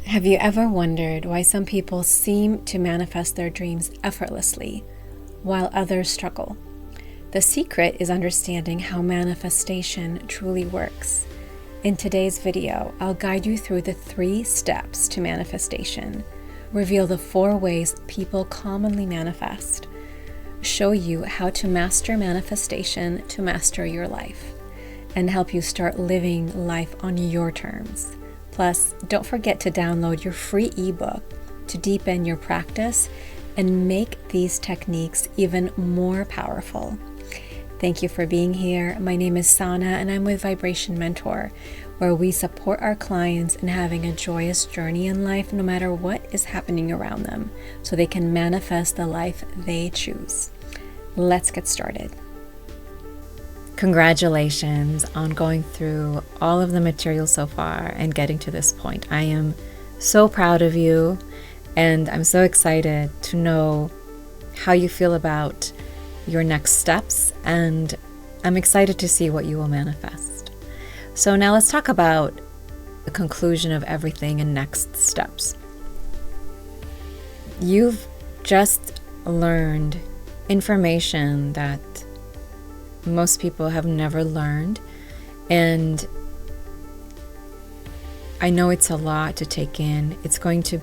Have you ever wondered why some people seem to manifest their dreams effortlessly, while others struggle? The secret is understanding how manifestation truly works. In today's video, I'll guide you through the 3 steps to manifestation, reveal the 4 ways people commonly manifest, show you how to master manifestation to master your life, and help you start living life on your terms. Plus, don't forget to download your free ebook to deepen your practice and make these techniques even more powerful. Thank you for being here. My name is Sana and I'm with Vibration Mentor, where we support our clients in having a joyous journey in life no matter what is happening around them, so they can manifest the life they choose. Let's get started. Congratulations on going through all of the material so far and getting to this point. I am so proud of you, and I'm so excited to know how you feel about your next steps, and I'm excited to see what you will manifest. So now let's talk about the conclusion of everything and next steps. You've just learned information that most people have never learned, and I know it's a lot to take in. It's going to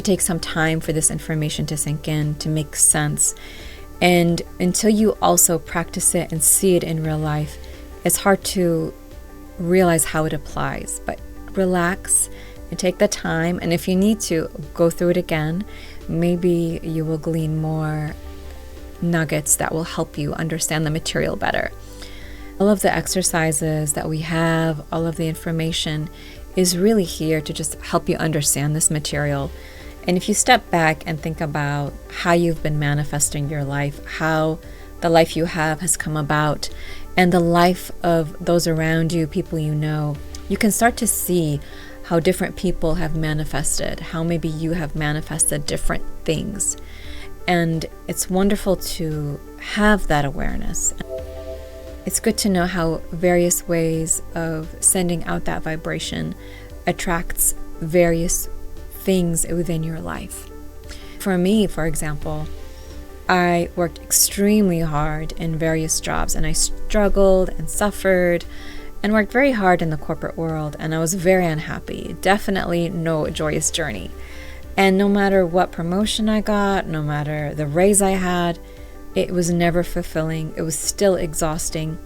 take some time for this information to sink in, to make sense. And until you also practice it and see it in real life, it's hard to realize how it applies. But relax and take the time, and if you need to, go through it again. Maybe you will glean more nuggets that will help you understand the material better. All of the exercises that we have, all of the information is really here to just help you understand this material. And if you step back and think about how you've been manifesting your life, how the life you have has come about, and the life of those around you, people you know, you can start to see how different people have manifested, how maybe you have manifested different things. And it's wonderful to have that awareness. It's good to know how various ways of sending out that vibration attracts various things within your life. For me, for example, I worked extremely hard in various jobs, and I struggled and suffered and worked very hard in the corporate world, and I was very unhappy. Definitely no joyous journey. And no matter what promotion I got, no matter the raise I had, it was never fulfilling. It was still exhausting.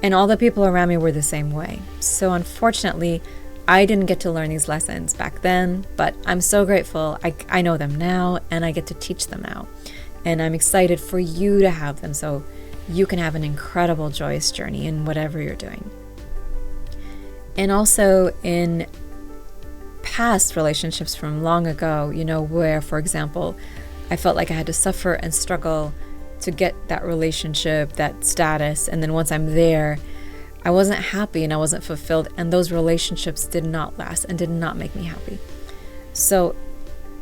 And all the people around me were the same way. So unfortunately, I didn't get to learn these lessons back then, but I'm so grateful. I know them now, and I get to teach them now. And I'm excited for you to have them so you can have an incredible, joyous journey in whatever you're doing. And also in past relationships from long ago, where, for example, I felt like I had to suffer and struggle to get that relationship, that status, and then once I'm there, I wasn't happy and I wasn't fulfilled, and those relationships did not last and did not make me happy. So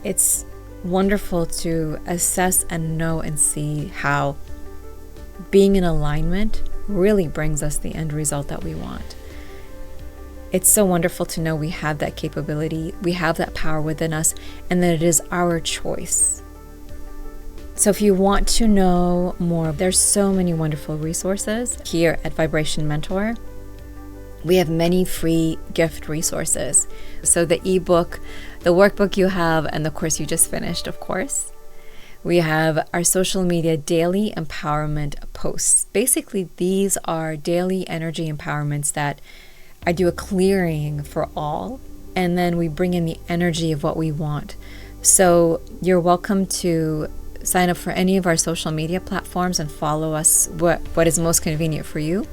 it's wonderful to assess and know and see how being in alignment really brings us the end result that we want. It's so wonderful to know we have that capability, we have that power within us, and that it is our choice. So if you want to know more, there's so many wonderful resources here at Vibration Mentor. We have many free gift resources. So the ebook, the workbook you have, and the course you just finished, of course. We have our social media daily empowerment posts. Basically, these are daily energy empowerments that I do a clearing for all, and then we bring in the energy of what we want. So you're welcome to sign up for any of our social media platforms and follow us, what is most convenient for you.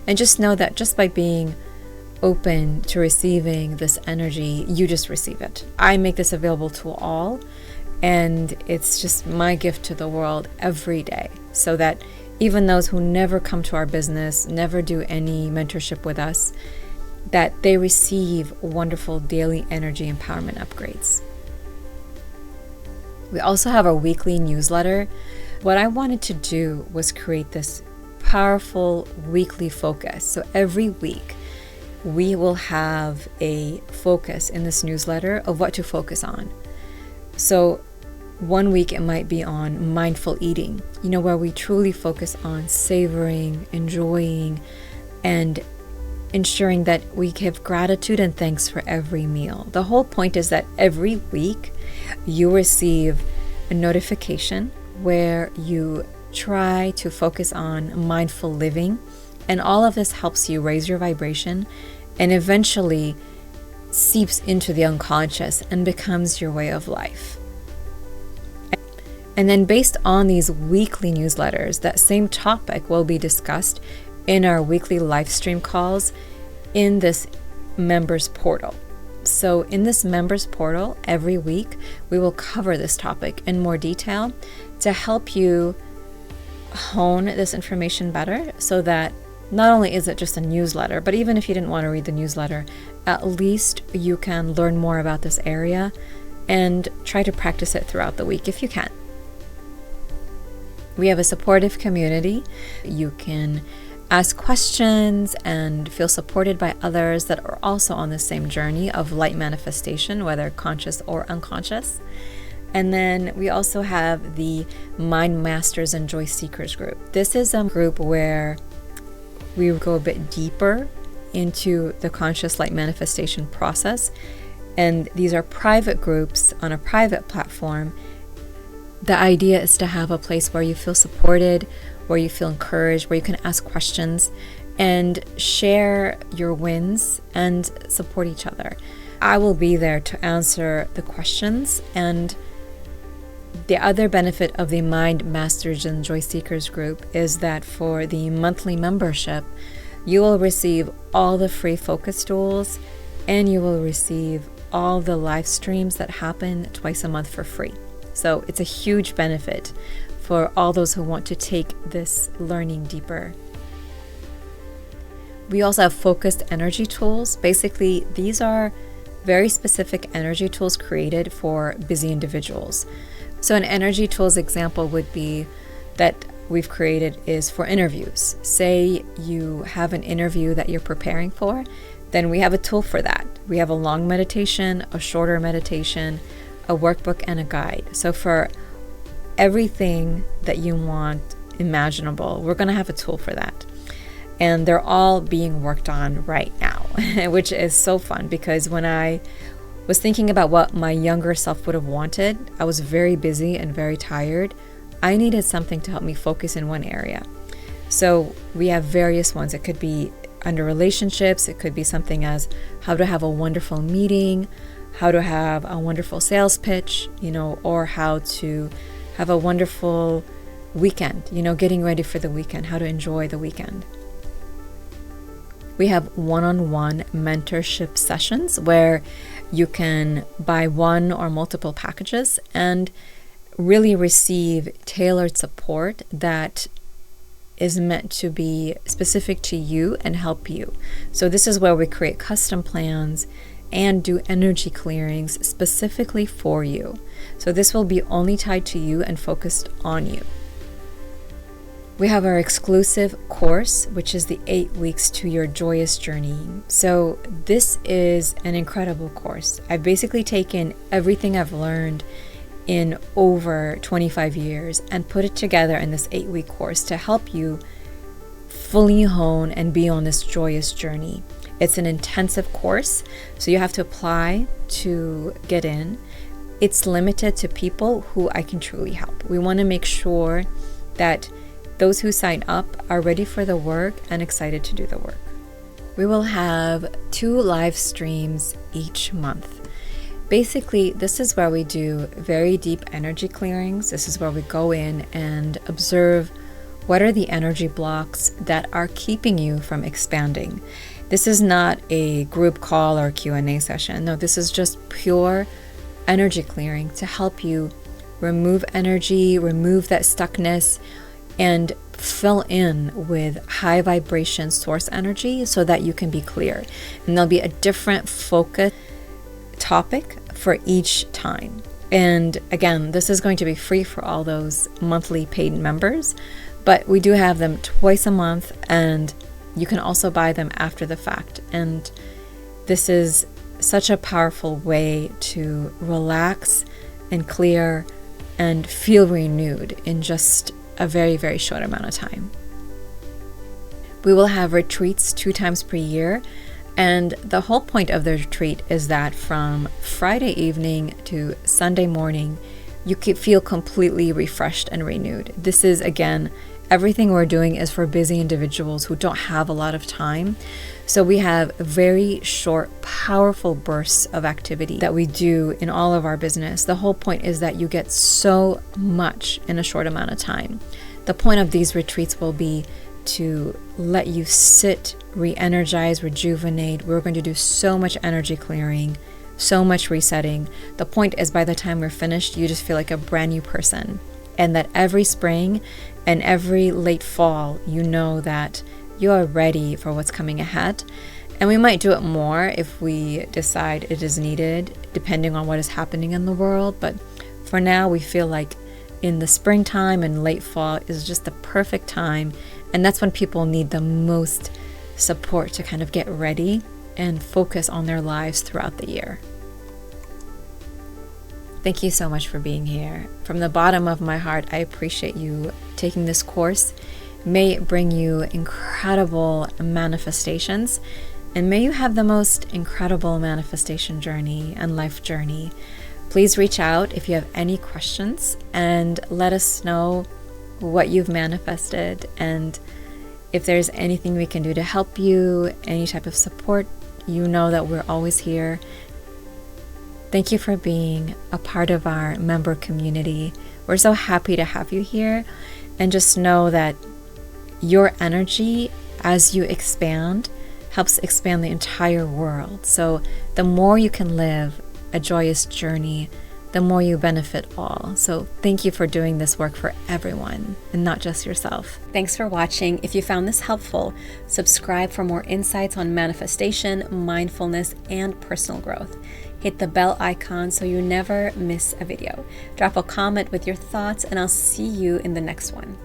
And just know that just by being open to receiving this energy, you just receive it. I make this available to all, and it's just my gift to the world every day, so that even those who never come to our business, never do any mentorship with us, that they receive wonderful daily energy empowerment upgrades. We also have our weekly newsletter. What I wanted to do was create this powerful weekly focus. So every week we will have a focus in this newsletter of what to focus on. So one week it might be on mindful eating, where we truly focus on savoring, enjoying, and ensuring that we give gratitude and thanks for every meal. The whole point is that every week you receive a notification where you try to focus on mindful living, and all of this helps you raise your vibration and eventually seeps into the unconscious and becomes your way of life. And then based on these weekly newsletters, that same topic will be discussed in our weekly live stream calls in this members portal. So in this members portal, every week, we will cover this topic in more detail to help you hone this information better, so that not only is it just a newsletter, but even if you didn't want to read the newsletter, at least you can learn more about this area and try to practice it throughout the week if you can. We have a supportive community. You can ask questions and feel supported by others that are also on the same journey of light manifestation, whether conscious or unconscious. And then we also have the Mind Masters and Joy Seekers group. This is a group where we go a bit deeper into the conscious light manifestation process. And these are private groups on a private platform. The idea is to have a place where you feel supported, where you feel encouraged, where you can ask questions and share your wins and support each other. I will be there to answer the questions. And the other benefit of the Mind Masters and Joy Seekers group is that for the monthly membership, you will receive all the free focus tools, and you will receive all the live streams that happen twice a month for free. So it's a huge benefit for all those who want to take this learning deeper. We also have focused energy tools. Basically, these are very specific energy tools created for busy individuals. So an energy tools example would be that we've created is for interviews. Say you have an interview that you're preparing for, then we have a tool for that. We have a long meditation, a shorter meditation, a workbook, and a guide. So for everything that you want imaginable, we're going to have a tool for that. And they're all being worked on right now, which is so fun, because when I was thinking about what my younger self would have wanted, I was very busy and very tired. I needed something to help me focus in one area. So we have various ones. It could be under relationships. It could be something as how to have a wonderful meeting, how to have a wonderful sales pitch, or how to have a wonderful weekend, getting ready for the weekend, how to enjoy the weekend. We have one-on-one mentorship sessions where you can buy one or multiple packages and really receive tailored support that is meant to be specific to you and help you. So this is where we create custom plans and do energy clearings specifically for you. So this will be only tied to you and focused on you. We have our exclusive course, which is the 8 weeks to your joyous journey. So this is an incredible course. I've basically taken everything I've learned in over 25 years and put it together in this 8-week course to help you fully hone and be on this joyous journey. It's an intensive course, so you have to apply to get in. It's limited to people who I can truly help. We want to make sure that those who sign up are ready for the work and excited to do the work. We will have 2 live streams each month. Basically, this is where we do very deep energy clearings. This is where we go in and observe what are the energy blocks that are keeping you from expanding. This is not a group call or Q&A session. No, this is just pure energy clearing to help you remove energy, remove that stuckness, and fill in with high vibration source energy so that you can be clear. And there'll be a different focus topic for each time. And again, this is going to be free for all those monthly paid members, but we do have them twice a month, and You can also buy them after the fact. And this is such a powerful way to relax and clear and feel renewed in just a very, very short amount of time. We will have retreats 2 times per year. And the whole point of the retreat is that from Friday evening to Sunday morning, you could feel completely refreshed and renewed. This is, again, everything we're doing is for busy individuals who don't have a lot of time. So we have very short, powerful bursts of activity that we do in all of our business. The whole point is that you get so much in a short amount of time. The point of these retreats will be to let you sit, re-energize, rejuvenate. We're going to do so much energy clearing, so much resetting. The point is, by the time we're finished, you just feel like a brand new person. And that every spring and every late fall, you know that you are ready for what's coming ahead. And we might do it more if we decide it is needed, depending on what is happening in the world. But for now, we feel like in the springtime and late fall is just the perfect time. And that's when people need the most support to kind of get ready and focus on their lives throughout the year. Thank you so much for being here. From the bottom of my heart, I appreciate you taking this course. May it bring you incredible manifestations, and may you have the most incredible manifestation journey and life journey. Please reach out if you have any questions and let us know what you've manifested, and if there's anything we can do to help you, any type of support, you know that we're always here. Thank you for being a part of our member community. We're so happy to have you here, and just know that your energy as you expand helps expand the entire world. So the more you can live a joyous journey, the more you benefit all. So thank you for doing this work for everyone and not just yourself. Thanks for watching. If you found this helpful, subscribe for more insights on manifestation, mindfulness, and personal growth. Hit the bell icon so you never miss a video. Drop a comment with your thoughts, and I'll see you in the next one.